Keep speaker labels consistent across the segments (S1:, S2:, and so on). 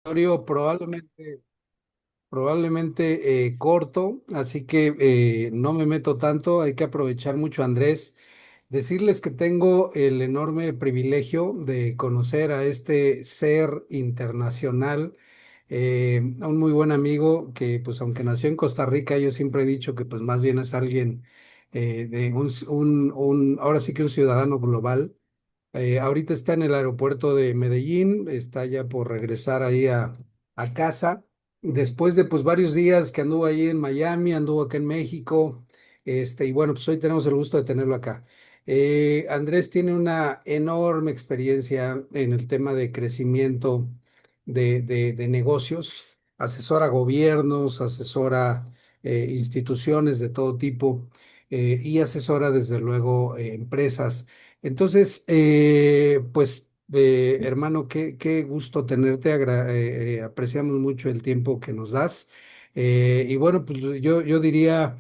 S1: Auditorio probablemente corto, así que no me meto tanto, hay que aprovechar mucho, Andrés. Decirles que tengo el enorme privilegio de conocer a este ser internacional, un muy buen amigo que pues aunque nació en Costa Rica, yo siempre he dicho que pues más bien es alguien de ahora sí que un ciudadano global. Ahorita está en el aeropuerto de Medellín, está ya por regresar ahí a casa. Después de pues varios días que anduvo ahí en Miami, anduvo acá en México, y bueno, pues hoy tenemos el gusto de tenerlo acá. Andrés tiene una enorme experiencia en el tema de crecimiento de negocios, asesora gobiernos, asesora instituciones de todo tipo, y asesora desde luego empresas. Entonces, hermano, qué gusto tenerte, apreciamos mucho el tiempo que nos das. Y bueno, pues yo diría,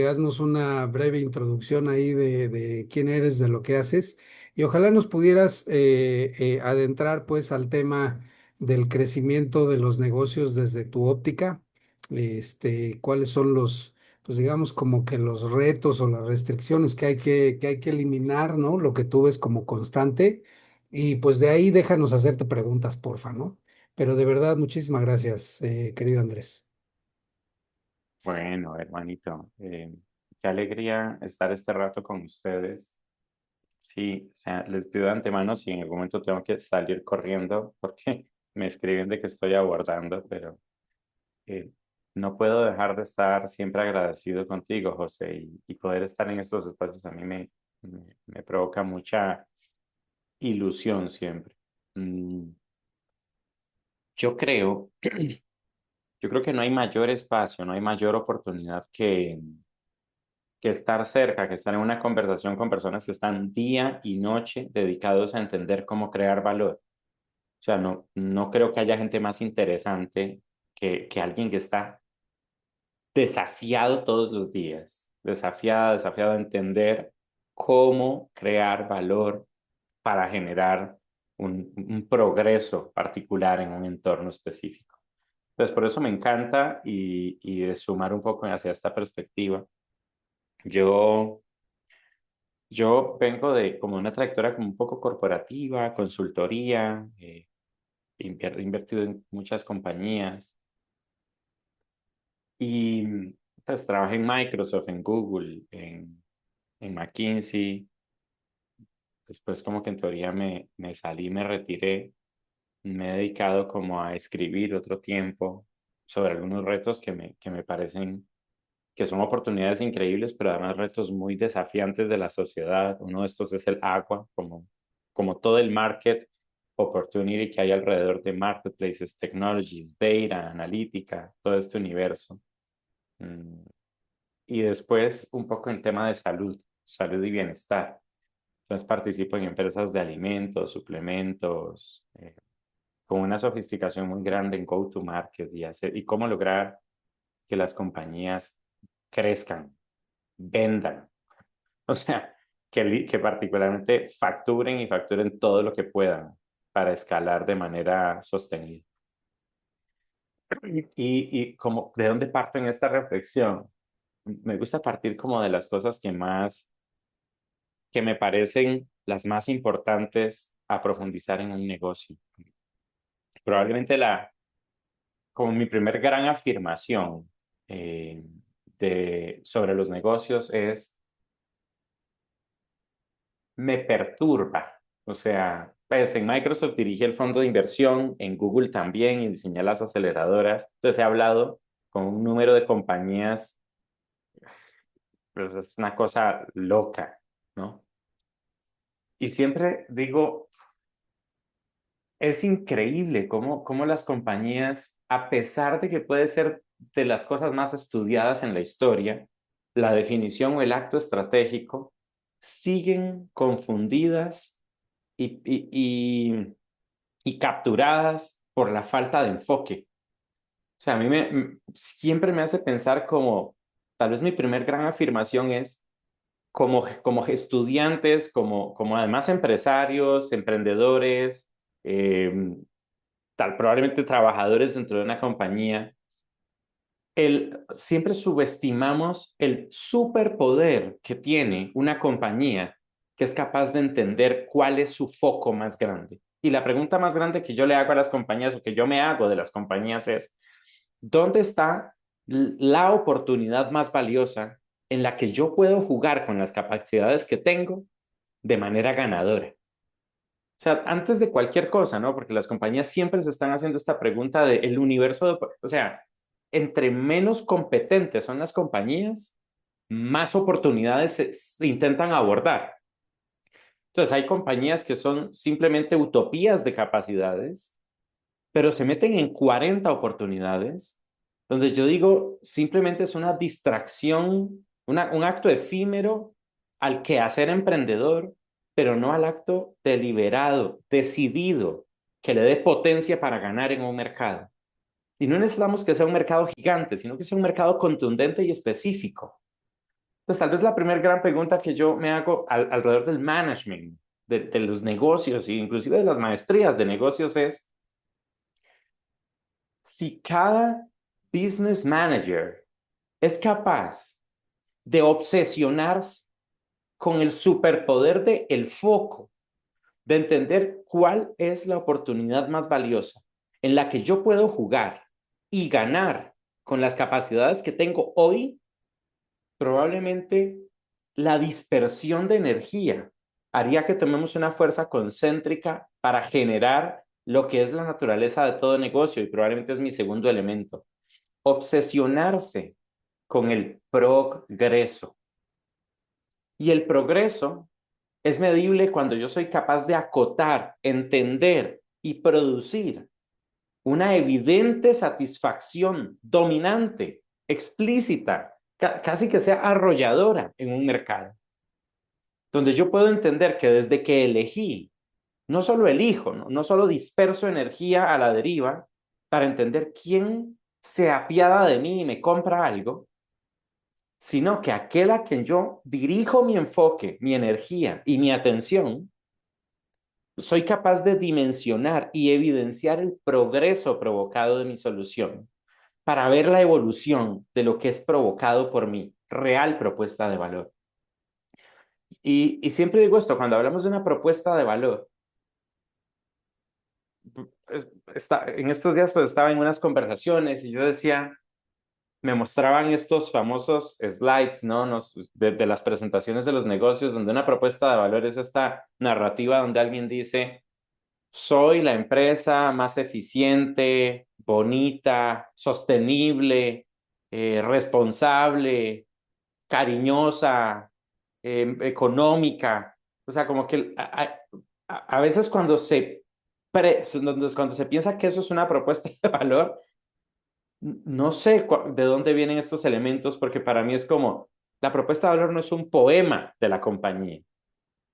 S1: haznos una breve introducción ahí de quién eres, de lo que haces, y ojalá nos pudieras adentrar pues al tema del crecimiento de los negocios desde tu óptica. Cuáles son pues digamos, como que los retos o las restricciones que hay que eliminar, ¿no? Lo que tú ves como constante. Y pues de ahí déjanos hacerte preguntas, porfa, ¿no? Pero de verdad, muchísimas gracias, querido Andrés.
S2: Bueno, hermanito, qué alegría estar este rato con ustedes. Sí, o sea, les pido de antemano si en algún momento tengo que salir corriendo porque me escriben de que estoy abordando, pero eh, no puedo dejar de estar siempre agradecido contigo, José, y poder estar en estos espacios a mí me provoca mucha ilusión siempre. Mm, yo creo, yo creo que no hay mayor espacio, no hay mayor oportunidad que estar cerca, que estar en una conversación con personas que están día y noche dedicados a entender cómo crear valor. O sea, no creo que haya gente más interesante que alguien que está desafiado todos los días, desafiado a entender cómo crear valor para generar un progreso particular en un entorno específico. Entonces, por eso me encanta y de sumar un poco hacia esta perspectiva. Yo Yo vengo de como una trayectoria como un poco corporativa, consultoría, he invertido en muchas compañías y pues trabajé en Microsoft, en Google, en McKinsey. Después como que en teoría me salí, me retiré, me he dedicado como a escribir otro tiempo sobre algunos retos que me parecen que son oportunidades increíbles, pero además retos muy desafiantes de la sociedad. Uno de estos es el agua, como todo el market opportunity que hay alrededor de marketplaces, technologies, data, analítica, todo este universo. Mm, Y después un poco el tema de salud, salud y bienestar. Entonces participo en empresas de alimentos, suplementos, con una sofisticación muy grande en go-to-market y cómo lograr que las compañías crezcan, vendan. O sea, que particularmente facturen y facturen todo lo que puedan para escalar de manera sostenible. Y como, ¿de dónde parto en esta reflexión? Me gusta partir como de las cosas que me parecen las más importantes a profundizar en un negocio. Probablemente como mi primer gran afirmación eh, sobre los negocios es me perturba. O sea, pues en Microsoft dirige el fondo de inversión, en Google también y diseña las aceleradoras. Entonces he hablado con un número de compañías, pues es una cosa loca, ¿no? Y siempre digo, es increíble cómo las compañías, a pesar de que puede ser de las cosas más estudiadas en la historia, la definición o el acto estratégico, siguen confundidas y capturadas por la falta de enfoque. O sea, siempre me hace pensar como, tal vez mi primer gran afirmación es, como estudiantes, como además empresarios, emprendedores, eh, tal, probablemente trabajadores dentro de una compañía, siempre subestimamos el superpoder que tiene una compañía que es capaz de entender cuál es su foco más grande. Y la pregunta más grande que yo le hago a las compañías o que yo me hago de las compañías es, ¿dónde está la oportunidad más valiosa en la que yo puedo jugar con las capacidades que tengo de manera ganadora? O sea, antes de cualquier cosa, ¿no? Porque las compañías siempre se están haciendo esta pregunta de el universo de, o sea, entre menos competentes son las compañías, más oportunidades se intentan abordar. Entonces, hay compañías que son simplemente utopías de capacidades, pero se meten en 40 oportunidades, donde yo digo, simplemente es una distracción, un acto efímero al quehacer emprendedor, pero no al acto deliberado, decidido, que le dé potencia para ganar en un mercado. Y no necesitamos que sea un mercado gigante, sino que sea un mercado contundente y específico. Entonces, tal vez la primera gran pregunta que yo me hago alrededor del management, de los negocios e inclusive de las maestrías de negocios es, si cada business manager es capaz de obsesionarse con el superpoder de el foco, de entender cuál es la oportunidad más valiosa en la que yo puedo jugar y ganar con las capacidades que tengo hoy, probablemente la dispersión de energía haría que tomemos una fuerza concéntrica para generar lo que es la naturaleza de todo negocio y probablemente es mi segundo elemento, obsesionarse con el progreso. Y el progreso es medible cuando yo soy capaz de acotar, entender y producir una evidente satisfacción dominante, explícita, casi que sea arrolladora en un mercado, donde yo puedo entender que desde que elegí, no solo elijo, no solo disperso energía a la deriva para entender quién se apiada de mí y me compra algo, sino que aquel a quien yo dirijo mi enfoque, mi energía y mi atención, soy capaz de dimensionar y evidenciar el progreso provocado de mi solución para ver la evolución de lo que es provocado por mi real propuesta de valor. Y siempre digo esto, cuando hablamos de una propuesta de valor, en estos días pues estaba en unas conversaciones y yo decía, me mostraban estos famosos slides, ¿no? De las presentaciones de los negocios, donde una propuesta de valor es esta narrativa donde alguien dice, soy la empresa más eficiente, bonita, sostenible, responsable, cariñosa, económica. O sea, como que a veces cuando se piensa que eso es una propuesta de valor, no sé de dónde vienen estos elementos, porque para mí es como, la propuesta de valor no es un poema de la compañía.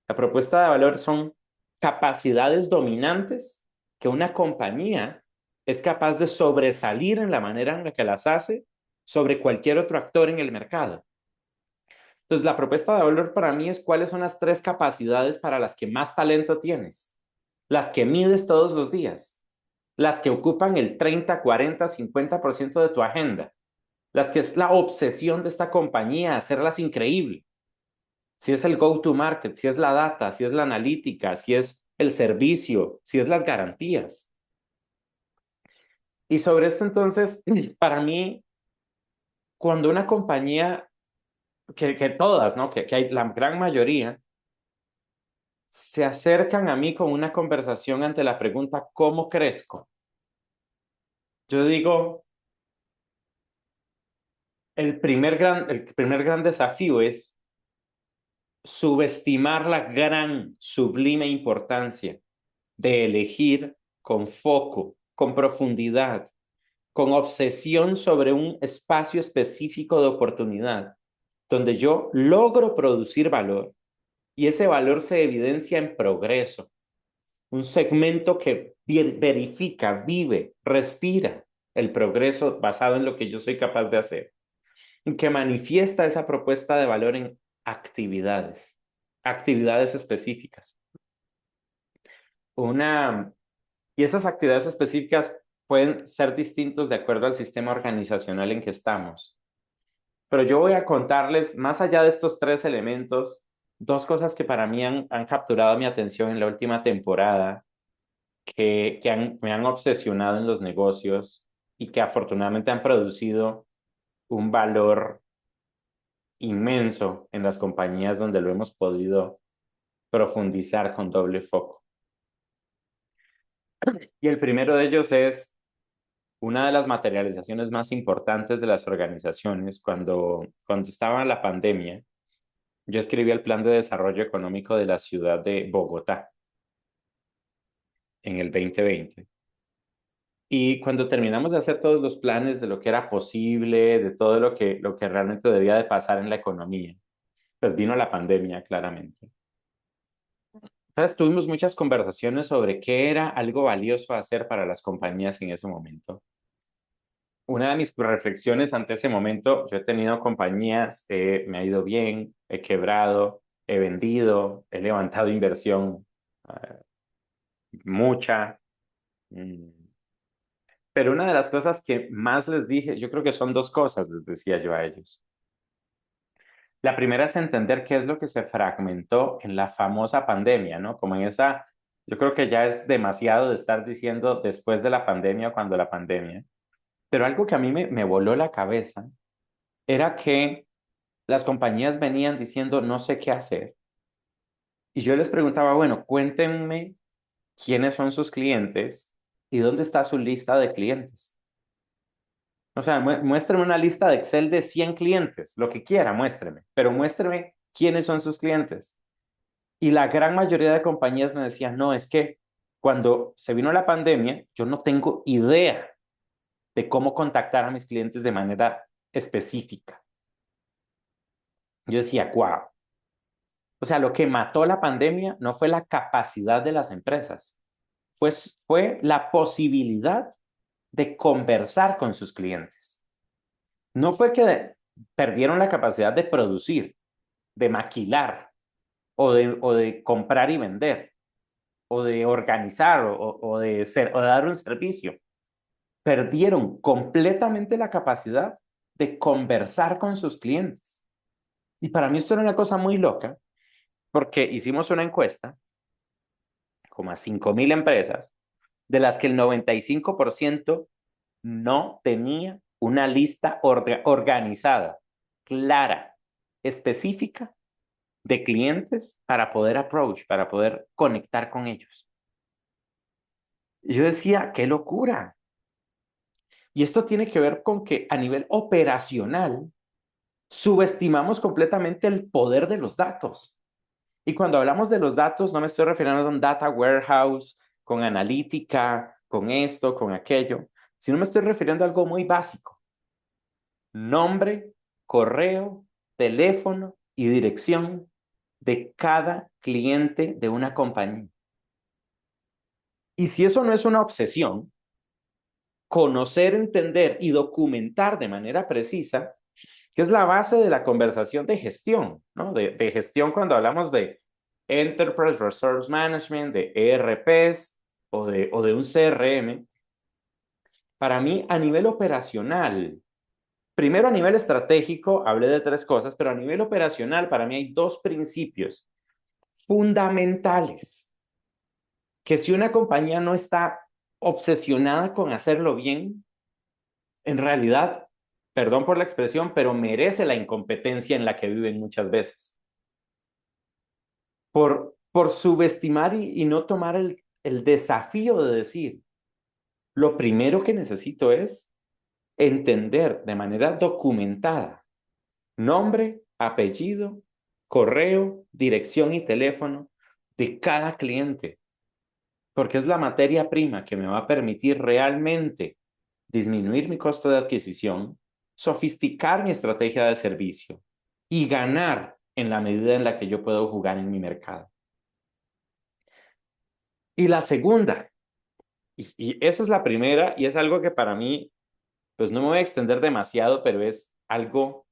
S2: La propuesta de valor son capacidades dominantes que una compañía es capaz de sobresalir en la manera en la que las hace sobre cualquier otro actor en el mercado. Entonces, la propuesta de valor para mí es cuáles son las tres capacidades para las que más talento tienes, las que mides todos los días, las que ocupan el 30, 40, 50% de tu agenda, las que es la obsesión de esta compañía, hacerlas increíble. Si es el go-to-market, si es la data, si es la analítica, si es el servicio, si es las garantías. Y sobre esto entonces, para mí, cuando una compañía, que todas, ¿no? Que hay la gran mayoría, se acercan a mí con una conversación ante la pregunta, ¿cómo crezco? Yo digo, el primer gran desafío es subestimar la gran, sublime importancia de elegir con foco, con profundidad, con obsesión sobre un espacio específico de oportunidad, donde yo logro producir valor y ese valor se evidencia en progreso, un segmento que verifica, vive, respira el progreso basado en lo que yo soy capaz de hacer, que manifiesta esa propuesta de valor en actividades específicas. Una Y esas actividades específicas pueden ser distintos de acuerdo al sistema organizacional en que estamos. Pero yo voy a contarles, más allá de estos tres elementos, dos cosas que para mí han capturado mi atención en la última temporada, me han obsesionado en los negocios y que afortunadamente han producido un valor inmenso en las compañías donde lo hemos podido profundizar con doble foco. Y el primero de ellos es una de las materializaciones más importantes de las organizaciones. Cuando estaba la pandemia, yo escribí el plan de desarrollo económico de la ciudad de Bogotá en el 2020. Y cuando terminamos de hacer todos los planes de lo que era posible, de todo lo que realmente debía de pasar en la economía, pues vino la pandemia claramente. Entonces tuvimos muchas conversaciones sobre qué era algo valioso hacer para las compañías en ese momento. Una de mis reflexiones ante ese momento, yo he tenido compañías, me ha ido bien, he quebrado, he vendido, he levantado inversión, mucha. mm, Pero una de las cosas que más les dije, yo creo que son dos cosas, les decía yo a ellos. La primera es entender qué es lo que se fragmentó en la famosa pandemia, ¿no? Como en esa, yo creo que ya es demasiado de estar diciendo después de la pandemia o cuando la pandemia. Pero algo que a mí me voló la cabeza era que las compañías venían diciendo no sé qué hacer. Y yo les preguntaba, bueno, cuéntenme quiénes son sus clientes y dónde está su lista de clientes. O sea, muéstreme una lista de Excel de 100 clientes, lo que quiera, muéstreme, pero muéstreme quiénes son sus clientes. Y la gran mayoría de compañías me decían, no, es que cuando se vino la pandemia, yo no tengo idea de cómo contactar a mis clientes de manera específica. Yo decía, wow. O sea, lo que mató la pandemia no fue la capacidad de las empresas, fue la posibilidad de conversar con sus clientes. No fue que perdieron la capacidad de producir, de maquilar o de comprar y vender o de organizar o de dar un servicio. Perdieron completamente la capacidad de conversar con sus clientes. Y para mí esto era una cosa muy loca porque hicimos una encuesta como a 5,000 empresas, de las que el 95% no tenía una lista organizada, clara, específica de clientes para poder approach, para poder conectar con ellos. Y yo decía, qué locura. Y esto tiene que ver con que a nivel operacional subestimamos completamente el poder de los datos. Y cuando hablamos de los datos, no me estoy refiriendo a un data warehouse con analítica, con esto, con aquello, sino me estoy refiriendo a algo muy básico. Nombre, correo, teléfono y dirección de cada cliente de una compañía. Y si eso no es una obsesión, conocer, entender y documentar de manera precisa, que es la base de la conversación de gestión, ¿no? De gestión cuando hablamos de Enterprise Resource Management, de ERPs o de un CRM. Para mí, a nivel operacional, primero a nivel estratégico, hablé de tres cosas, pero a nivel operacional, para mí hay dos principios fundamentales, que si una compañía no está obsesionada con hacerlo bien, en realidad, perdón por la expresión, pero merece la incompetencia en la que viven muchas veces. Por subestimar y no tomar el desafío de decir, lo primero que necesito es entender de manera documentada nombre, apellido, correo, dirección y teléfono de cada cliente, porque es la materia prima que me va a permitir realmente disminuir mi costo de adquisición, sofisticar mi estrategia de servicio y ganar en la medida en la que yo puedo jugar en mi mercado. Y la segunda, y esa es la primera, y es algo que para mí, pues no me voy a extender demasiado, pero es algo,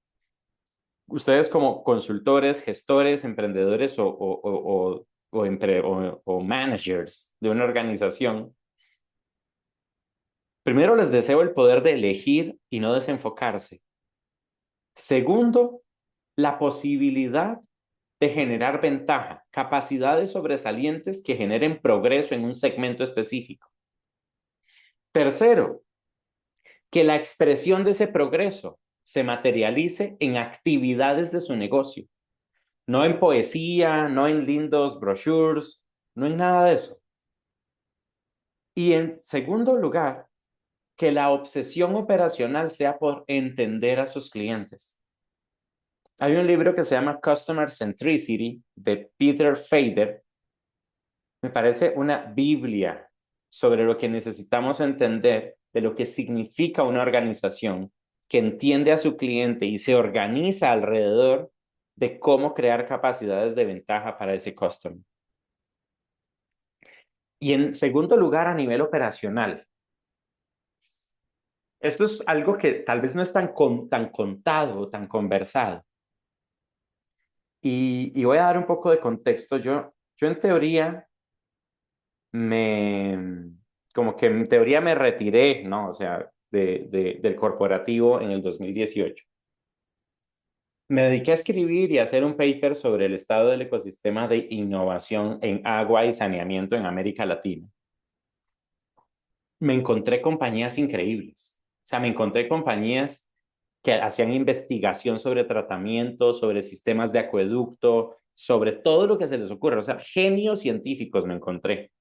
S2: ustedes como consultores, gestores, emprendedores o managers de una organización, Primero, les deseo el poder de elegir y no desenfocarse. Segundo, la posibilidad de generar ventaja, capacidades sobresalientes que generen progreso en un segmento específico. Tercero, que la expresión de ese progreso se materialice en actividades de su negocio, no en poesía, no en lindos brochures, no en nada de eso. Y en segundo lugar, que la obsesión operacional sea por entender a sus clientes. Hay un libro que se llama Customer Centricity de Peter Fader. Me parece una Biblia sobre lo que necesitamos entender de lo que significa una organización que entiende a su cliente y se organiza alrededor de cómo crear capacidades de ventaja para ese customer. Y en segundo lugar, a nivel operacional. Esto es algo que tal vez no es tan contado o tan conversado. Y voy a dar un poco de contexto. Yo en teoría me, como que en teoría me retiré, ¿no? O sea, del corporativo en el 2018. Me dediqué a escribir y a hacer un paper sobre el estado del ecosistema de innovación en agua y saneamiento en América Latina. Me encontré compañías increíbles. O sea, me encontré compañías que hacían investigación sobre tratamiento, sobre sistemas de acueducto, sobre todo lo que se les ocurre. O sea, genios científicos me encontré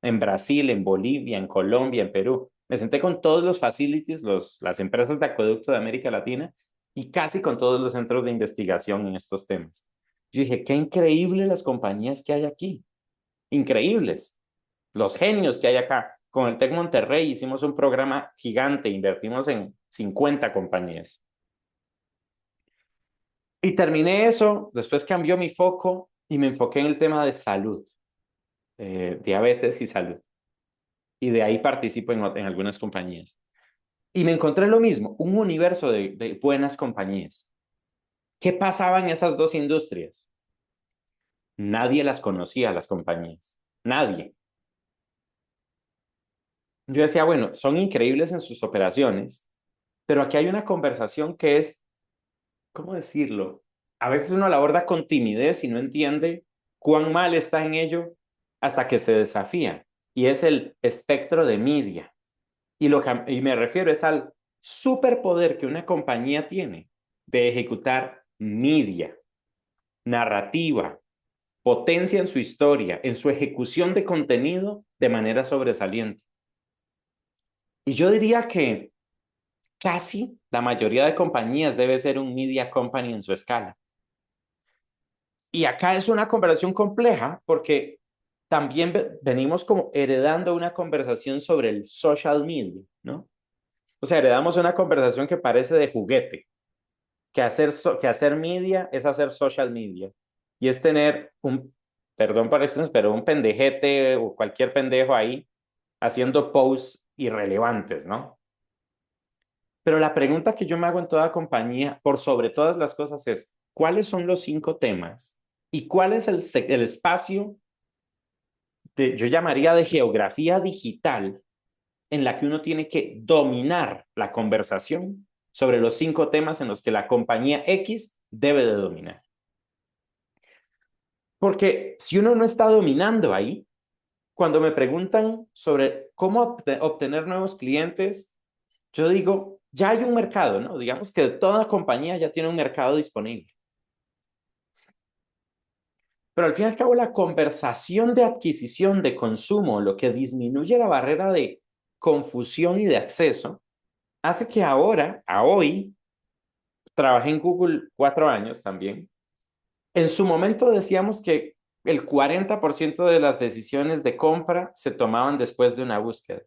S2: en Brasil, en Bolivia, en Colombia, en Perú. Me senté con todos los facilities, las empresas de acueducto de América Latina y casi con todos los centros de investigación en estos temas. Yo dije, qué increíble las compañías que hay aquí. Increíbles. Los genios que hay acá. Con el TEC Monterrey hicimos un programa gigante, invertimos en 50 compañías. Y terminé eso, después cambió mi foco y me enfoqué en el tema de salud, diabetes y salud. Y de ahí participo en algunas compañías. Y me encontré lo mismo, un universo de buenas compañías. ¿Qué pasaba en esas dos industrias? Nadie las conocía, las compañías. Nadie. Yo decía, bueno, son increíbles en sus operaciones, pero aquí hay una conversación que es, ¿cómo decirlo? A veces uno la aborda con timidez y no entiende cuán mal está en ello hasta que se desafía. Y es el espectro de media. Y me refiero es al superpoder que una compañía tiene de ejecutar media, narrativa, potencia en su historia, en su ejecución de contenido de manera sobresaliente. Y yo diría que casi la mayoría de compañías debe ser un media company en su escala. Y acá es una conversación compleja porque también venimos como heredando una conversación sobre el social media, ¿no? O sea, heredamos una conversación que parece de juguete, que hacer media es hacer social media. Y es tener perdón por la expresión, pero un pendejete o cualquier pendejo ahí haciendo posts irrelevantes, ¿no? Pero la pregunta que yo me hago en toda compañía, por sobre todas las cosas, es, ¿cuáles son los 5 temas? ¿Y cuál es el espacio yo llamaría de geografía digital en la que uno tiene que dominar la conversación sobre los 5 temas en los que la compañía X debe de dominar? Porque si uno no está dominando ahí, cuando me preguntan sobre cómo obtener nuevos clientes, yo digo, ya hay un mercado, ¿no? Digamos que toda compañía ya tiene un mercado disponible. Pero al fin y al cabo, la conversación de adquisición, de consumo, lo que disminuye la barrera de confusión y de acceso, hace que ahora, a hoy, trabajé en Google 4 años también. En su momento decíamos que el 40% de las decisiones de compra se tomaban después de una búsqueda.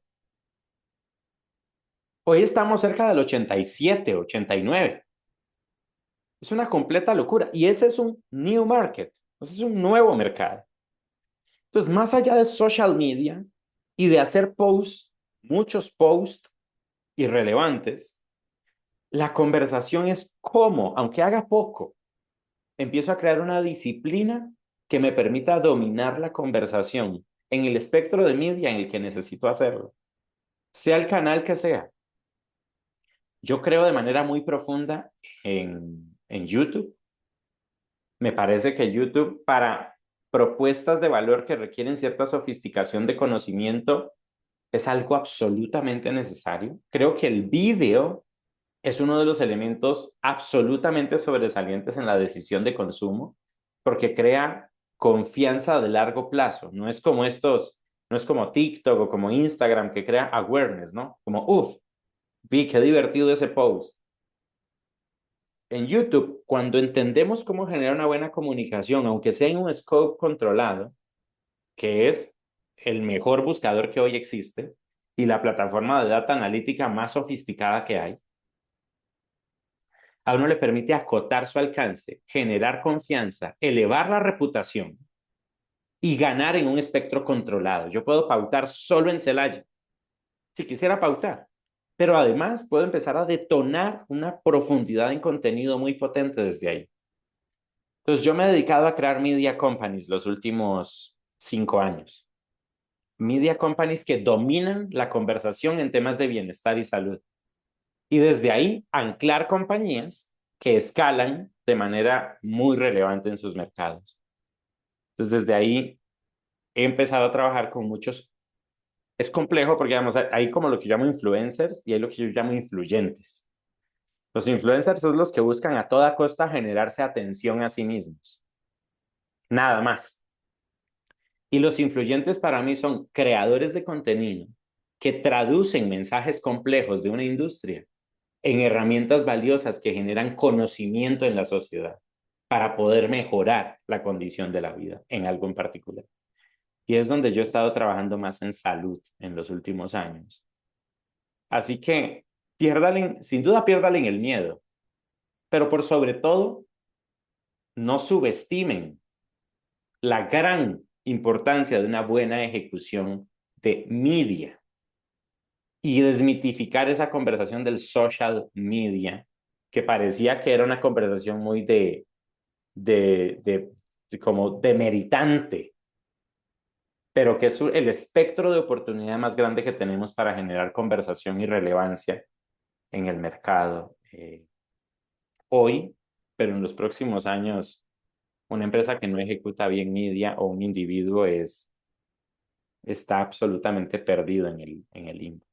S2: Hoy estamos cerca del 87, 89. Es una completa locura. Y ese es un new market. Ese es un nuevo mercado. Entonces, más allá de social media y de hacer posts, muchos posts irrelevantes, la conversación es cómo, aunque haga poco, empiezo a crear una disciplina que me permita dominar la conversación en el espectro de media en el que necesito hacerlo. sea el canal que sea. Yo creo de manera muy profunda en YouTube. Me parece que YouTube para propuestas de valor que requieren cierta sofisticación de conocimiento es algo absolutamente necesario. Creo que el video es uno de los elementos absolutamente sobresalientes en la decisión de consumo porque crea confianza de largo plazo. No es como TikTok o como Instagram que crea awareness, ¿no? Como, uff, vi qué divertido ese post. En YouTube, cuando entendemos cómo generar una buena comunicación, aunque sea en un scope controlado, que es el mejor buscador que hoy existe y la plataforma de data analítica más sofisticada que hay, a uno le permite acotar su alcance, generar confianza, elevar la reputación y ganar en un espectro controlado. Yo puedo pautar solo en Celaya, si quisiera pautar, pero además puedo empezar a detonar una profundidad en contenido muy potente desde ahí. Entonces yo me he dedicado a crear media companies los últimos 5 años. Media companies que dominan la conversación en temas de bienestar y salud. Y desde ahí anclar compañías que escalan de manera muy relevante en sus mercados. Entonces desde ahí he empezado a trabajar con muchos. Es complejo porque digamos, hay como lo que yo llamo influencers y hay lo que yo llamo influyentes. Los influencers son los que buscan a toda costa generarse atención a sí mismos. Nada más. Y los influyentes para mí son creadores de contenido que traducen mensajes complejos de una industria en herramientas valiosas que generan conocimiento en la sociedad para poder mejorar la condición de la vida en algo en particular. Y es donde yo he estado trabajando más en salud en los últimos años. Así que sin duda piérdale en el miedo, pero por sobre todo, no subestimen la gran importancia de una buena ejecución de media y desmitificar esa conversación del social media, que parecía que era una conversación muy de, de, como demeritante, pero que es el espectro de oportunidad más grande que tenemos para generar conversación y relevancia en el mercado hoy, pero en los próximos años, una empresa que no ejecuta bien media o un individuo está absolutamente perdido en el limbo,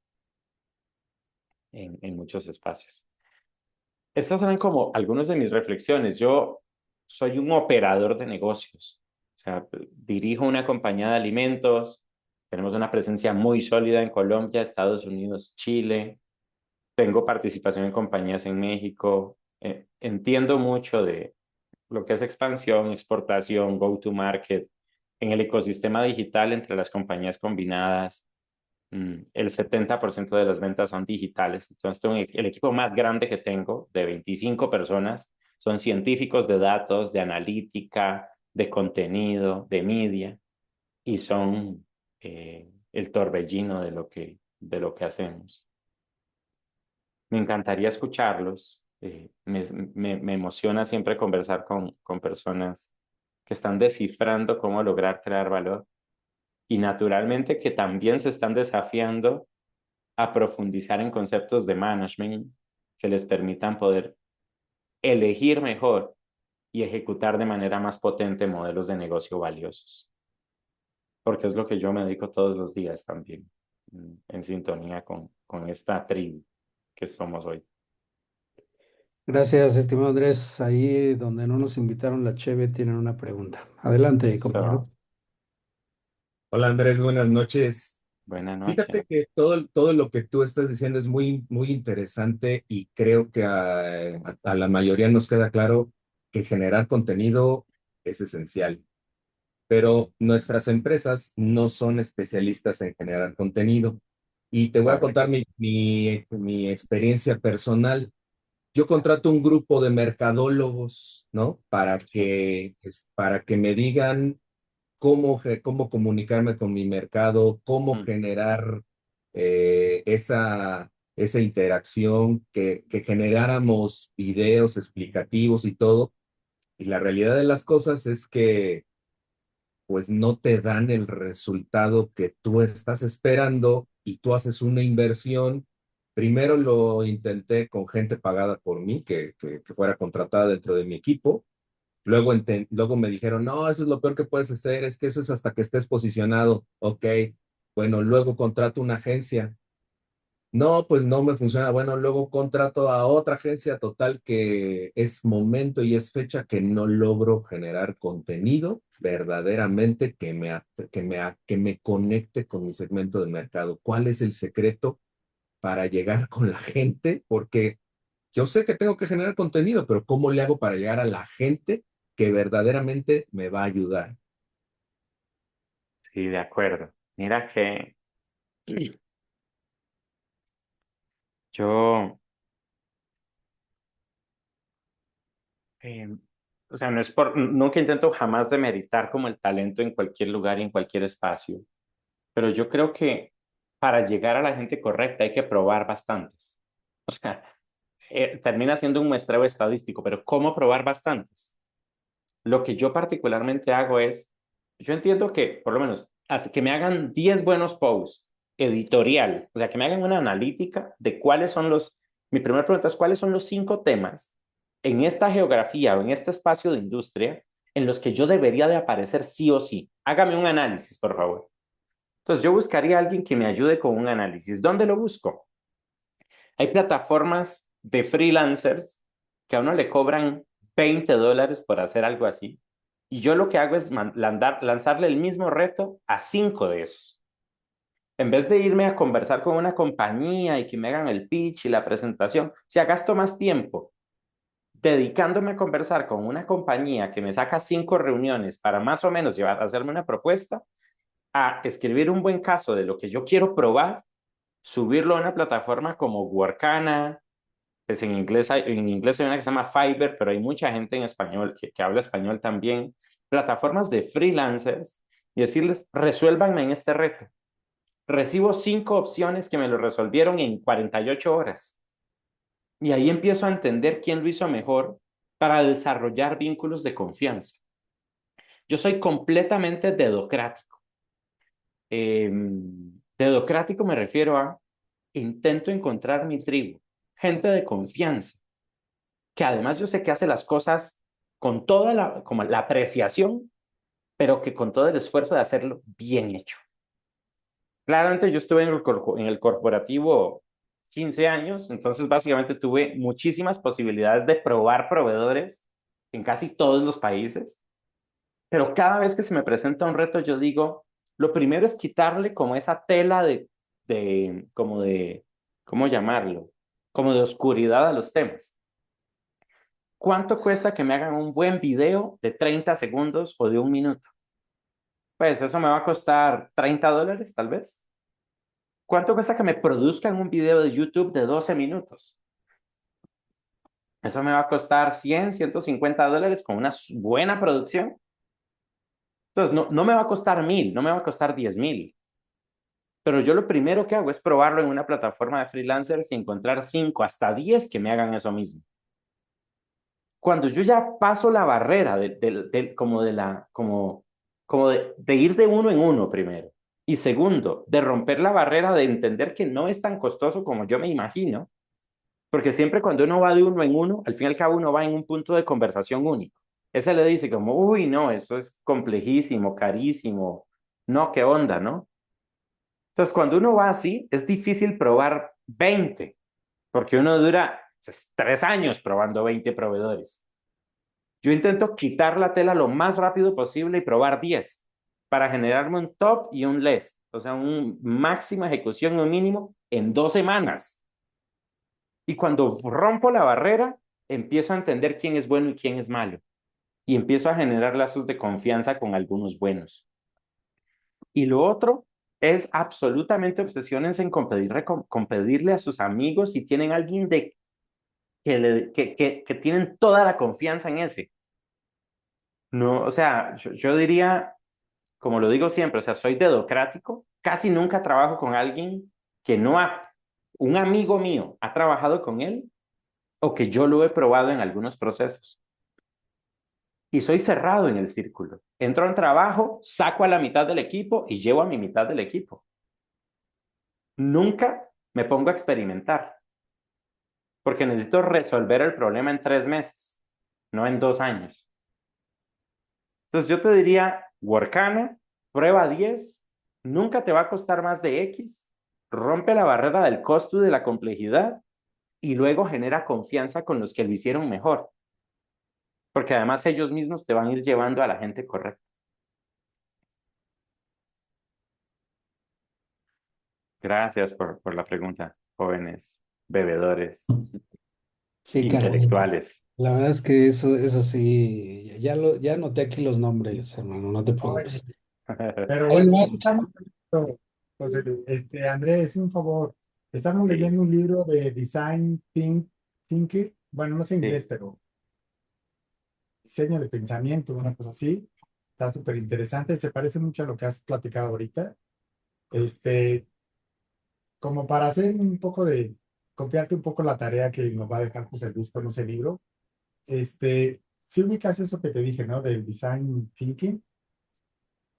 S2: en muchos espacios. Estas eran como algunas de mis reflexiones. Yo soy un operador de negocios, o sea, dirijo una compañía de alimentos, tenemos una presencia muy sólida en Colombia, Estados Unidos, Chile, tengo participación en compañías en México, entiendo mucho de lo que es expansión, exportación, go to market, en el ecosistema digital entre las compañías combinadas. El 70% de las ventas son digitales. Entonces, el equipo más grande que tengo, de 25 personas, son científicos de datos, de analítica, de contenido, de media, y son el torbellino de lo que hacemos. Me encantaría escucharlos. Me emociona siempre conversar con personas que están descifrando cómo lograr crear valor y naturalmente que también se están desafiando a profundizar en conceptos de management que les permitan poder elegir mejor y ejecutar de manera más potente modelos de negocio valiosos, porque es lo que yo me dedico todos los días también, en sintonía con esta tribu que somos hoy.
S1: Gracias, estimado Andrés. Ahí donde no nos invitaron la Cheve tienen una pregunta. Adelante, compañero.
S2: So,
S3: Hola Andrés, buenas noches.
S2: buena noche.
S3: Fíjate que todo lo que tú estás diciendo es muy interesante y creo que a la mayoría nos queda claro que generar contenido es esencial, pero nuestras empresas no son especialistas en generar contenido. Y te voy a
S2: Correcto.
S3: contar mi experiencia personal. Yo contrato un grupo de mercadólogos, ¿no?
S2: Sí.
S3: Para que me digan cómo comunicarme con mi mercado, cómo
S2: Mm,
S3: generar esa interacción, que generáramos videos explicativos y todo. Y la realidad de las cosas es que pues no te dan el resultado que tú estás esperando y tú haces una inversión. Primero lo intenté con gente pagada por mí, que fuera contratada dentro de mi equipo. Luego me dijeron, no, eso es lo peor que puedes hacer, es que eso es hasta que estés posicionado. Ok, bueno, luego contrato una agencia. No, pues no me funciona. Bueno, luego contrato a otra agencia total que es momento y es fecha que no logro generar contenido verdaderamente que me conecte con mi segmento de mercado. ¿Cuál es el secreto para llegar con la gente? Porque yo sé que tengo que generar contenido, pero ¿cómo le hago para llegar a la gente que verdaderamente me va a ayudar?
S2: Sí, de acuerdo. Mira que yo, eh, o sea, no es por, nunca intento jamás demeritar como el talento en cualquier lugar y en cualquier espacio, pero yo creo que para llegar a la gente correcta hay que probar bastantes. O sea, termina siendo un muestreo estadístico, pero ¿cómo probar bastantes? Lo que yo particularmente hago es, yo entiendo que, por lo menos, que me hagan 10 buenos posts editorial, o sea, que me hagan una analítica de cuáles son mi primera pregunta es, ¿cuáles son los 5 temas en esta geografía o en este espacio de industria en los que yo debería de aparecer sí o sí? Hágame un análisis, por favor. Entonces, yo buscaría a alguien que me ayude con un análisis. ¿Dónde lo busco? Hay plataformas de freelancers que a uno le cobran $20 por hacer algo así. Y yo lo que hago es lanzarle el mismo reto a 5 de esos. En vez de irme a conversar con una compañía y que me hagan el pitch y la presentación, si gasto más tiempo dedicándome a conversar con una compañía que me saca 5 reuniones para más o menos hacerme una propuesta, a escribir un buen caso de lo que yo quiero probar, subirlo a una plataforma como Workana, pues en inglés hay una que se llama Fiverr, pero hay mucha gente en español que habla español también, plataformas de freelancers y decirles, resuélvanme en este reto. Recibo 5 opciones que me lo resolvieron en 48 horas. Y ahí empiezo a entender quién lo hizo mejor para desarrollar vínculos de confianza. Yo soy completamente dedocrático. Dedocrático me refiero a intento encontrar mi tribu, gente de confianza, que además yo sé que hace las cosas con toda como la apreciación, pero que con todo el esfuerzo de hacerlo bien hecho. Claramente yo estuve en el corporativo 15 años, entonces básicamente tuve muchísimas posibilidades de probar proveedores en casi todos los países, pero cada vez que se me presenta un reto yo digo, lo primero es quitarle como esa tela como de, ¿cómo llamarlo? Como de oscuridad a los temas. ¿Cuánto cuesta que me hagan un buen video de 30 segundos o de 1 minuto? Pues eso me va a costar $30, tal vez. ¿Cuánto cuesta que me produzcan un video de YouTube de 12 minutos? Eso me va a costar $100, $150 con una buena producción. Entonces, no me va a costar 1,000, no me va a costar 10,000. Pero yo lo primero que hago es probarlo en una plataforma de freelancers y encontrar 5 hasta 10 que me hagan eso mismo. Cuando yo ya paso la barrera como de ir de uno en uno primero, y segundo, de romper la barrera de entender que no es tan costoso como yo me imagino, porque siempre cuando uno va de uno en uno, al fin y al cabo uno va en un punto de conversación único. Ese le dice como, uy, no, eso es complejísimo, carísimo, no, qué onda, ¿no? Entonces, cuando uno va así, es difícil probar 20, porque uno dura pues, 3 años probando 20 proveedores. Yo intento quitar la tela lo más rápido posible y probar 10 para generarme un top y un less, o sea, un máxima ejecución y un mínimo en 2 semanas. Y cuando rompo la barrera, empiezo a entender quién es bueno y quién es malo. Y empiezo a generar lazos de confianza con algunos buenos. Y lo otro es absolutamente obsesionense en con pedirle a sus amigos si tienen alguien que tienen toda la confianza en ese. No, o sea, yo diría, como lo digo siempre, o sea, soy dedocrático, casi nunca trabajo con alguien que no ha, un amigo mío ha trabajado con él o que yo lo he probado en algunos procesos. Y soy cerrado en el círculo. Entro en trabajo, saco a la mitad del equipo y llevo a mi mitad del equipo. nunca me pongo a experimentar, porque necesito resolver el problema en 3 meses, no en 2 años. Entonces yo te diría, Workana, prueba 10, nunca te va a costar más de X, rompe la barrera del costo y de la complejidad y luego genera confianza con los que lo hicieron mejor, porque además ellos mismos te van a ir llevando a la gente correcta. Gracias por la pregunta, jóvenes, bebedores,
S1: Sí, caray.
S2: intelectuales.
S1: La verdad es que eso sí, ya anoté aquí los nombres, hermano, no te
S4: Oye,
S1: preocupes.
S4: pero
S1: ¿Hay
S4: bueno,
S1: más?
S4: estamos, José, Andrés, un favor. Estamos
S2: Sí,
S4: leyendo un libro de Thinking, bueno, no sé inglés,
S2: sí.
S4: pero diseño de pensamiento, una cosa así. Está súper interesante, se parece mucho a lo que has platicado ahorita. Este, como para hacer un poco copiarte un poco la tarea que nos va a dejar José Luis con ese libro. Si ubicas eso que te dije, ¿no? Del design thinking,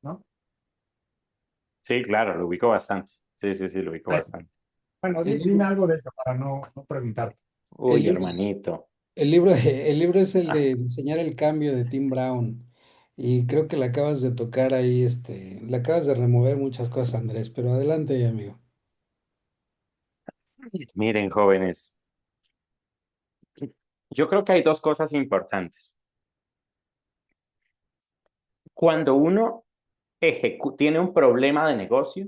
S4: ¿no?
S2: Sí, claro, lo ubico bastante. Sí, sí, sí, lo ubico
S4: Ay,
S2: bastante.
S4: bueno,
S1: El
S4: dime
S1: libro,
S4: algo de eso para no preguntarte.
S1: el
S2: Uy,
S1: libro es,
S2: hermanito.
S1: el libro es el
S2: Ah,
S1: de diseñar el cambio de Tim Brown. Y creo que le acabas de tocar ahí, le acabas de remover muchas cosas, Andrés, pero adelante, amigo.
S2: miren, jóvenes, yo creo que hay dos cosas importantes. Cuando uno tiene un problema de negocio,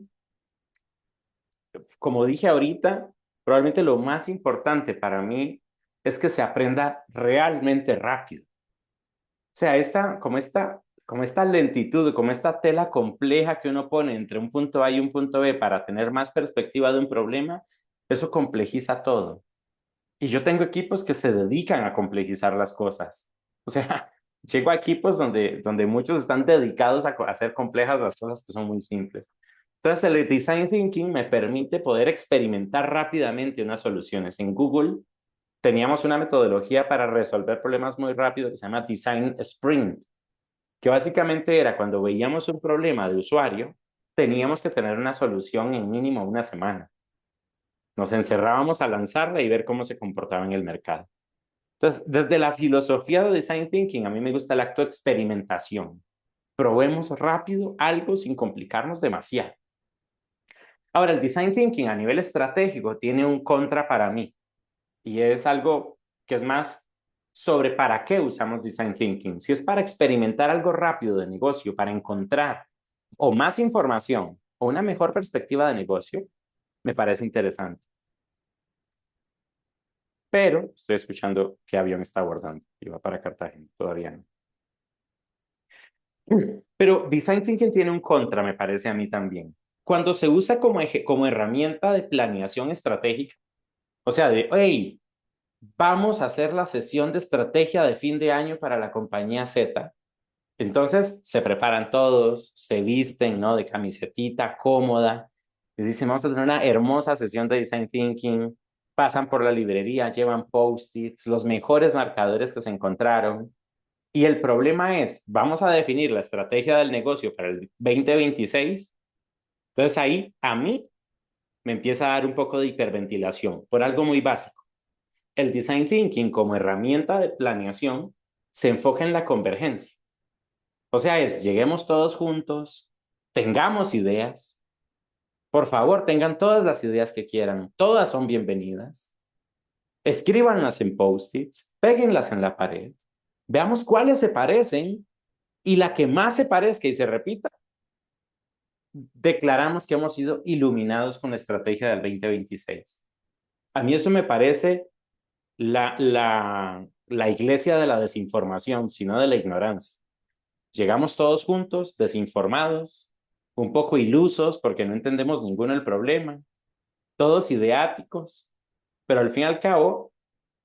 S2: como dije ahorita, probablemente lo más importante para mí es que se aprenda realmente rápido. O sea, como esta lentitud, como esta tela compleja que uno pone entre un punto A y un punto B para tener más perspectiva de un problema, eso complejiza todo. Y yo tengo equipos que se dedican a complejizar las cosas. O sea, llego a equipos donde muchos están dedicados a hacer complejas las cosas que son muy simples. Entonces, el design thinking me permite poder experimentar rápidamente unas soluciones. En Google teníamos una metodología para resolver problemas muy rápido que se llama Design Sprint, que básicamente era cuando veíamos un problema de usuario, teníamos que tener una solución en mínimo una semana. Nos encerrábamos a lanzarla y ver cómo se comportaba en el mercado. Entonces, desde la filosofía de Design Thinking, a mí me gusta el acto de experimentación. Probemos rápido algo sin complicarnos demasiado. Ahora, el Design Thinking a nivel estratégico tiene un contra para mí y es algo que es más sobre para qué usamos Design Thinking. Si es para experimentar algo rápido de negocio, para encontrar o más información o una mejor perspectiva de negocio, me parece interesante. Pero estoy escuchando qué avión está abordando y va para Cartagena, todavía no. Pero Design Thinking tiene un contra, me parece a mí también. Cuando se usa como herramienta de planeación estratégica, o sea, hey, vamos a hacer la sesión de estrategia de fin de año para la compañía Z. Entonces se preparan todos, se visten, ¿no? De camisetita cómoda. Y dicen, vamos a tener una hermosa sesión de Design Thinking. Pasan por la librería, llevan post-its, los mejores marcadores que se encontraron. Y el problema es, vamos a definir la estrategia del negocio para el 2026. Entonces ahí a mí me empieza a dar un poco de hiperventilación por algo muy básico. El design thinking como herramienta de planeación se enfoca en la convergencia. O sea, lleguemos todos juntos, tengamos ideas. Por favor, tengan todas las ideas que quieran. Todas son bienvenidas. Escríbanlas en post-its, péguenlas en la pared. Veamos cuáles se parecen y la que más se parezca y se repita, declaramos que hemos sido iluminados con la estrategia del 2026. A mí eso me parece la iglesia de la desinformación, sino de la ignorancia. Llegamos todos juntos, desinformados, un poco ilusos porque no entendemos ninguno el problema, todos ideáticos, pero al fin y al cabo,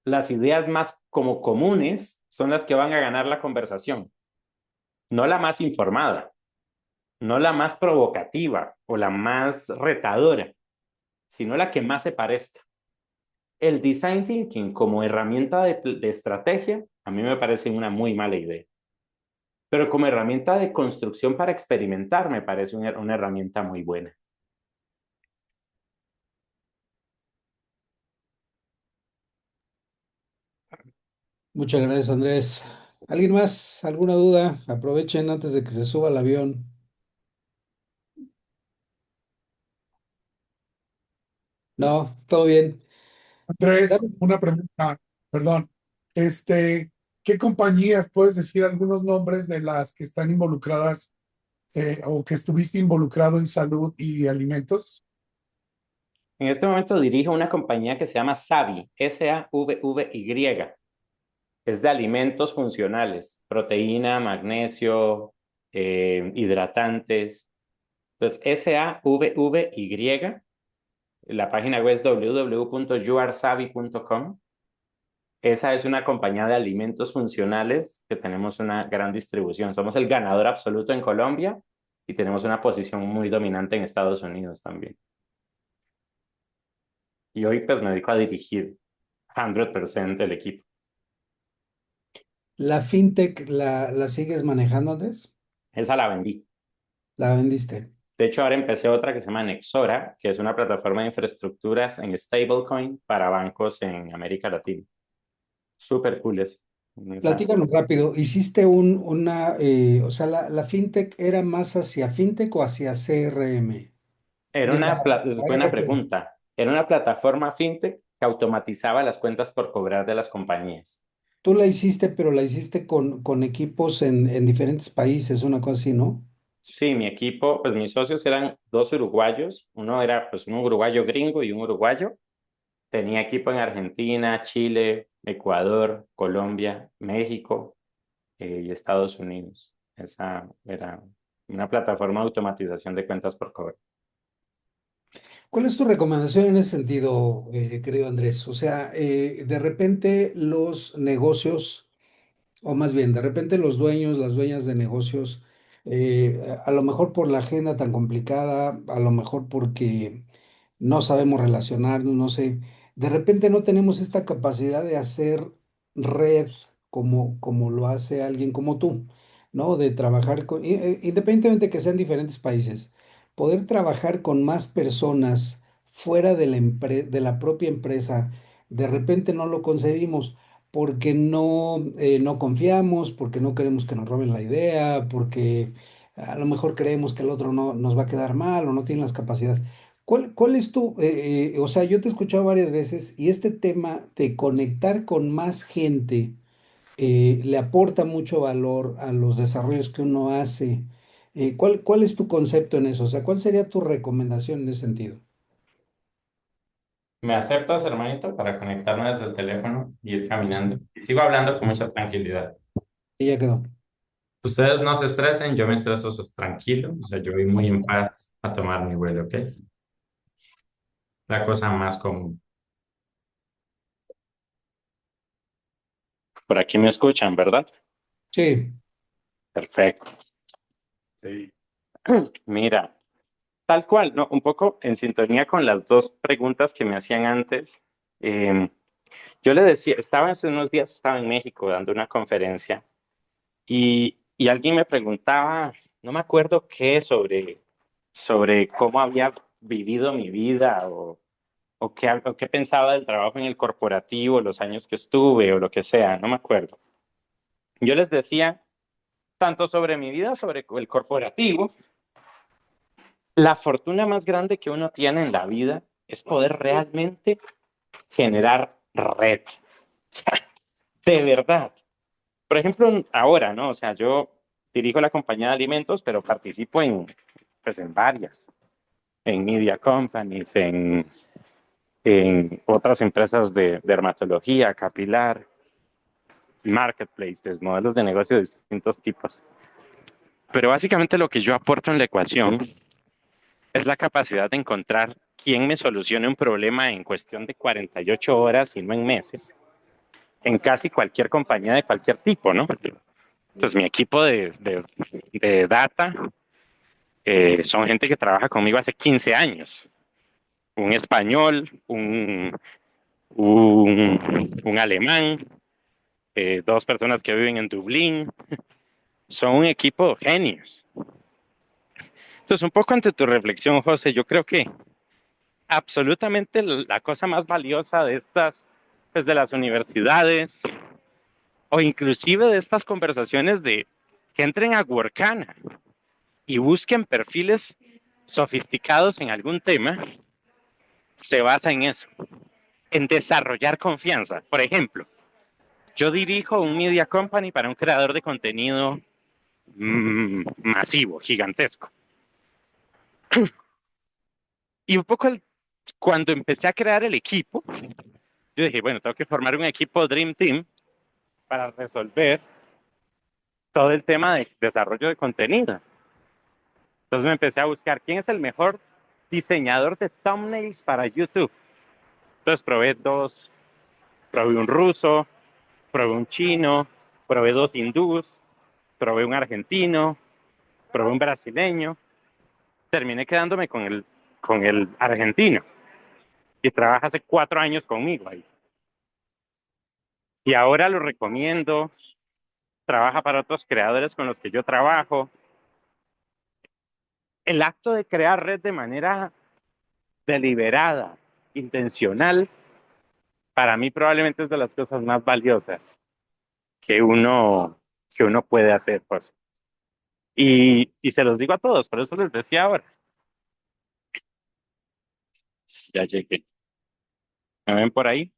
S2: las ideas más como comunes son las que van a ganar la conversación, no la más informada, no la más provocativa o la más retadora, sino la que más se parezca. El design thinking como herramienta de estrategia, a mí me parece una muy mala idea. Pero como herramienta de construcción para experimentar, me parece una herramienta muy buena.
S1: Muchas gracias, Andrés. ¿Alguien más? ¿Alguna duda? Aprovechen antes de que se suba al avión. No, todo bien.
S4: Andrés, una pregunta, perdón. Este, ¿Qué compañías puedes decir algunos nombres de las que están involucradas o que estuviste involucrado en salud y alimentos?
S2: En este momento dirijo una compañía que se llama Savi, Savvy. Es de alimentos funcionales, proteína, magnesio, hidratantes. Entonces, Savvy, la página web es www.youaresavvy.com. Esa es una compañía de alimentos funcionales que tenemos una gran distribución. Somos el ganador absoluto en Colombia y tenemos una posición muy dominante en Estados Unidos también. Y hoy pues me dedico a dirigir 100% el equipo.
S1: ¿La fintech la sigues manejando, Andrés?
S2: Esa la vendí.
S1: ¿La vendiste?
S2: De hecho, ahora empecé otra que se llama Nexora, que es una plataforma de infraestructuras en stablecoin para bancos en América Latina. Súper cool es.
S1: Platícanos rápido. ¿Hiciste o sea, la fintech era más hacia fintech o hacia CRM? Digo,
S2: Es buena
S1: ERP.
S2: pregunta. Era una plataforma fintech que automatizaba las cuentas por cobrar de las compañías.
S1: Tú la hiciste, pero la hiciste con equipos en diferentes países, una cosa así, ¿no?
S2: Sí, mi equipo, pues mis socios eran dos uruguayos. Uno era pues un uruguayo gringo y un uruguayo. Tenía equipo en Argentina, Chile, Ecuador, Colombia, México y Estados Unidos. Esa era una plataforma de automatización de cuentas por cobrar.
S1: ¿Cuál es tu recomendación en ese sentido, querido Andrés? O sea, de repente los negocios, o más bien, de repente los dueños, las dueñas de negocios, a lo mejor por la agenda tan complicada, a lo mejor porque no sabemos relacionarnos, no sé, de repente no tenemos esta capacidad de hacer red como lo hace alguien como tú, ¿no? De trabajar independientemente que sean diferentes países, poder trabajar con más personas fuera de de la propia empresa, de repente no lo concebimos porque no confiamos, porque no queremos que nos roben la idea, porque a lo mejor creemos que el otro no nos va a quedar mal o no tiene las capacidades. ¿Cuál es o sea, yo te he escuchado varias veces y este tema de conectar con más gente le aporta mucho valor a los desarrollos que uno hace. ¿Cuál es tu concepto en eso? O sea, ¿cuál sería tu recomendación en ese sentido?
S2: ¿Me aceptas, hermanito, para conectarme desde el teléfono y ir caminando?
S1: Sí,
S2: Y sigo hablando con mucha tranquilidad.
S1: y ya quedó.
S2: Ustedes no se estresen, yo me estreso tranquilo, o sea, yo voy muy en paz a tomar mi vuelo, ¿ok? La cosa más común. Por aquí me escuchan, ¿verdad?
S1: Sí,
S2: Perfecto.
S3: Sí.
S2: Mira, tal cual, ¿no? Un poco en sintonía con las dos preguntas que me hacían antes. Eh, yo le decía, estaba hace unos días, estaba en México dando una conferencia y alguien me preguntaba, no me acuerdo qué, sobre cómo había vivido mi vida o qué pensaba del trabajo en el corporativo, los años que estuve o lo que sea, no me acuerdo. Yo les decía tanto sobre mi vida, sobre el corporativo. La fortuna más grande que uno tiene en la vida es poder realmente generar red. O sea, de verdad. Por ejemplo, ahora, ¿no? O sea, yo dirijo la compañía de alimentos, pero participo pues en varias, en media companies, en otras empresas de dermatología, capilar, marketplaces, modelos de negocio de distintos tipos. Pero básicamente lo que yo aporto en la ecuación es la capacidad de encontrar quién me solucione un problema en cuestión de 48 horas y no en meses, en casi cualquier compañía de cualquier tipo, ¿no? Entonces, mi equipo de data son gente que trabaja conmigo hace 15 años. Un español, un alemán, dos personas que viven en Dublín. Son un equipo de genios. Entonces, un poco ante tu reflexión, José, yo creo que absolutamente la cosa más valiosa de estas, pues de las universidades, o inclusive de estas conversaciones de que entren a Workana y busquen perfiles sofisticados en algún tema, se basa en eso, en desarrollar confianza. Por ejemplo, yo dirijo un media company para un creador de contenido masivo, gigantesco. Y un poco cuando empecé a crear el equipo, yo dije, bueno, tengo que formar un equipo Dream Team para resolver todo el tema de desarrollo de contenido. Entonces me empecé a buscar quién es el mejor diseñador de thumbnails para YouTube. Entonces probé dos, probé un ruso, probé un chino, probé dos hindús, probé un argentino, probé un brasileño. Terminé quedándome con el argentino y trabaja hace 4 años conmigo ahí. Y ahora lo recomiendo, trabaja para otros creadores con los que yo trabajo. El acto de crear red de manera deliberada, intencional, para mí probablemente es de las cosas más valiosas que uno puede hacer, pues. Y se los digo a todos, por eso les decía ahora. Ya llegué. ¿Me ven por ahí?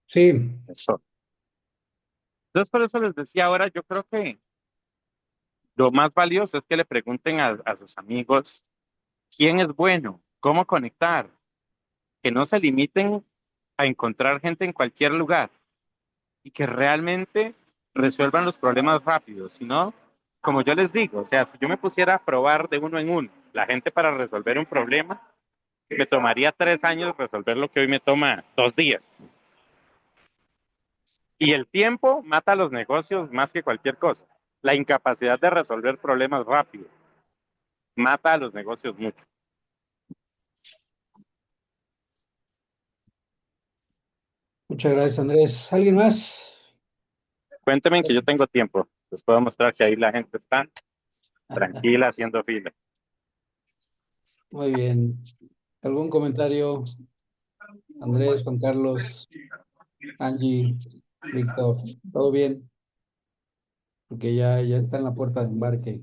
S1: Sí,
S2: Eso. Entonces, por eso les decía ahora, yo creo que lo más valioso es que le pregunten a sus amigos quién es bueno, cómo conectar, que no se limiten a encontrar gente en cualquier lugar y que realmente resuelvan los problemas rápidos, sino, como yo les digo, o sea, si yo me pusiera a probar de uno en uno la gente para resolver un problema, me tomaría 3 años resolver lo que hoy me toma 2 días. Y el tiempo mata los negocios más que cualquier cosa. La incapacidad de resolver problemas rápido mata a los negocios mucho.
S1: muchas gracias, Andrés. ¿Alguien más?
S2: Cuéntenme que yo tengo tiempo. Les puedo mostrar que ahí la gente está tranquila haciendo fila.
S1: Muy bien. ¿Algún comentario? Andrés, Juan Carlos, Angie, Víctor, ¿todo bien? Porque ya está en la puerta de embarque.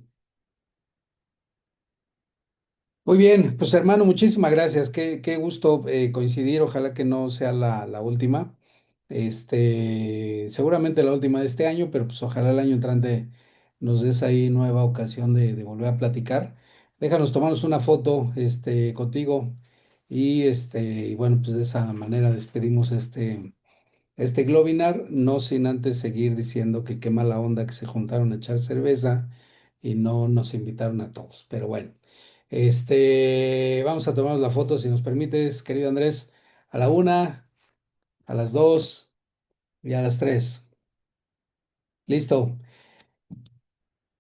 S1: Muy bien, pues hermano, muchísimas gracias. Qué gusto coincidir. Ojalá que no sea la última. Seguramente la última de este año, pero pues ojalá el año entrante nos des ahí nueva ocasión de volver a platicar. Déjanos tomarnos una foto, contigo y bueno, pues de esa manera despedimos este Globinar, no sin antes seguir diciendo que qué mala onda que se juntaron a echar cerveza y no nos invitaron a todos. Pero bueno, vamos a tomarnos la foto si nos permites, querido Andrés, a la 1, a las 2 y a las 3. Listo.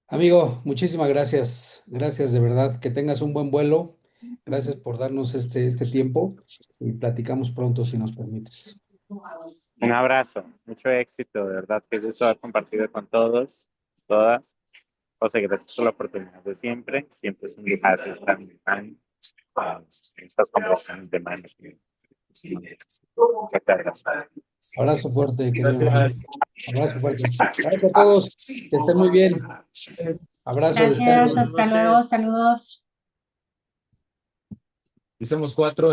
S1: Amigo, muchísimas gracias. Gracias de verdad. Que tengas un buen vuelo. Gracias por darnos este tiempo y platicamos pronto si nos permites.
S2: Un abrazo, mucho éxito, de verdad, que gusto haber compartido con todos, todas. José, gracias por la oportunidad de siempre. Siempre es un lujazo estar en estas conversaciones de manos.
S1: Abrazo fuerte, querido Andrés.
S4: Gracias.
S1: Abrazo fuerte. Gracias a todos. Que estén muy bien. Abrazo,
S5: Gracias,
S1: descansen.
S5: hasta luego, saludos.
S3: Y somos 4.